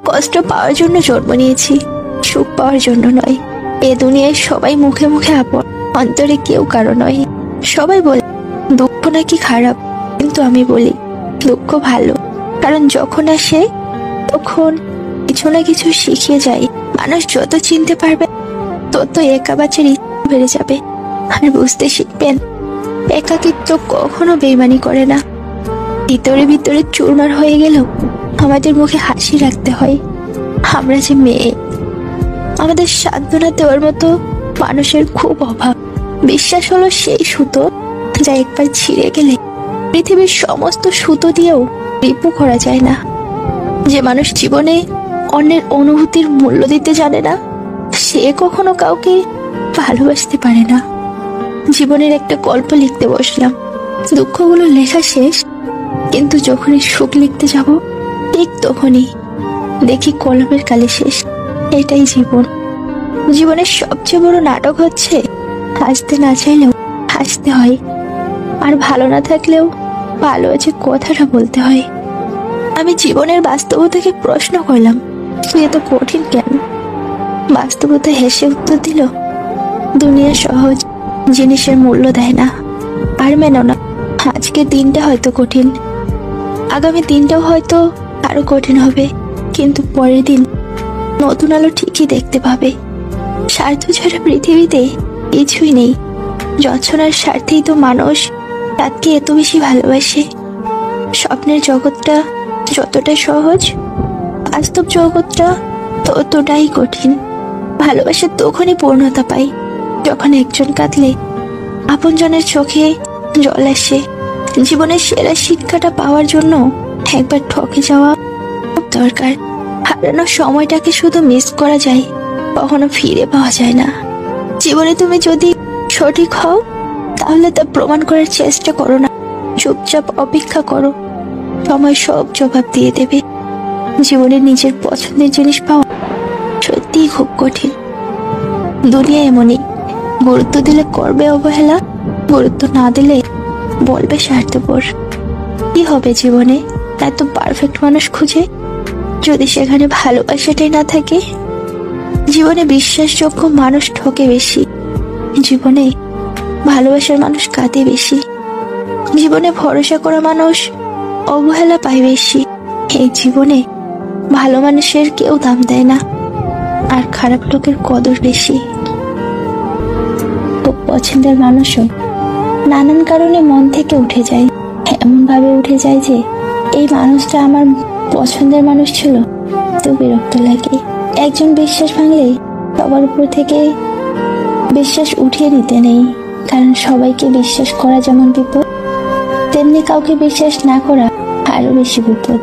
কষ্ট পাওয়ার জন্য জন্ম নিয়েছি, সুখ পাওয়ার জন্য নয়। এ দুনিয়ায় সবাই মুখে মুখে আপন, অন্তরে কেউ কারো নয়। সবাই বলে দুঃখ নাকি খারাপ, কিন্তু আমি বলি দুঃখ ভালো, কারণ যখন আসে তখন কিছু না কিছু শিখিয়ে যায়। মানুষ যত চিনতে পারবে তত একা বাঁচার ইচ্ছা বেড়ে যাবে, আর বুঝতে শিখবেন একাকিত্ব কখনো বেইমানি করে না। ভিতরে ভিতরে চুরমার হয়ে গেলেও আমাদের মুখে হাসি রাখতে হয়। আমরা যে মেয়ে, আমাদের সান্ত্বনা দেওয়ার মতো মানুষের খুব অভাব। বিশ্বাস হলো সেই সুতো যা একবার ছিঁড়ে গেলে পৃথিবীর সমস্ত সুতো দিয়েও রিপু করা যায় না। যে মানুষ জীবনে অন্যের অনুভূতির মূল্য দিতে জানে না, সে কখনো কাউকে ভালোবাসতে পারে না। জীবনের একটা গল্প লিখতে বসলাম, দুঃখগুলো লেখা শেষ, কিন্তু যখনই সুখ লিখতে যাব ঠিক তখনই দেখি কলমের কালি শেষ। এটাই জীবন। জীবনের সবচেয়ে বড় নাটক হচ্ছে হাসতে না চাইলেও হাসতে হয়, আর ভালো না থাকলেও ভালো আছে কথাটা বলতে হয়। আমি জীবনের বাস্তবতাকে প্রশ্ন করলাম, তুই এত কঠিন কেন? বাস্তবতা হেসে উত্তর দিল, দুনিয়া সহজ জিনিসের মূল্য দেয় না, আর মেনো না। আজকের দিনটা হয়তো কঠিন, আগামী দিনটাও হয়তো আরো কঠিন হবে, কিন্তু পরের দিন নতুন আলো ঠিকই দেখতে পাবে। স্বার্থ ছাড়া পৃথিবীতে কিছুই নেই। যৎসনার স্বার্থেই তো মানুষ তাকে এত বেশি ভালোবাসে। স্বপ্নের জগৎটা যতটা সহজ, বাস্তব জগৎটা ততটাই কঠিন। ভালোবাসা তখনই পূর্ণতা পায় যখন একজন কাঁদলে আপনজনের চোখে জল আসে। জীবনের সেরা শিক্ষাটা পাওয়ার জন্য একবার ঠকে যাওয়া খুব দরকার। হারানো সময়টাকে শুধু মিস করা যায়, কখনো ফিরে পাওয়া যায় না। জীবনে তুমি যদি সঠিক হও তাহলে তা প্রমাণ করার চেষ্টা করো না, চুপচাপ অপেক্ষা করো, সময় সব জবাব দিয়ে দেবে। জীবনে নিজের পছন্দের জিনিস পাওয়া সত্যিই খুব কঠিন। দুনিয়া এমনই, গুরুত্ব দিলে করবে অবহেলা, গুরুত্ব না দিলে বলবে স্বার্থপর। কি হবে জীবনে এত পারফেক্ট মানুষ খুঁজে, যদি সেখানে ভালোবাসাটাই না থাকে? জীবনে বিশ্বাসযোগ্য মানুষ ঠকে বেশি, জীবনে ভালোবাসার মানুষ কাঁদে বেশি। জীবনে ভরসা করা মানুষ অবহেলা পায় বেশি। এই জীবনে ভালো মানুষের কেউ দাম দেয় না, আর খারাপ লোকের কদর বেশি। খুব পছন্দের মানুষও নানান কারণে মন থেকে উঠে যায়, এমন ভাবে উঠে যায় যে এই মানুষটা আমার পছন্দের মানুষ ছিল, তো বিরক্ত লাগে। একজন বিশ্বাস ভাঙলে সবার উপর থেকে বিশ্বাস উঠিয়ে নিতে নেই, কারণ সবাইকে বিশ্বাস করা যেমন বিপদ, তেমনি কাউকে বিশ্বাস না করা আরো বেশি বিপদ।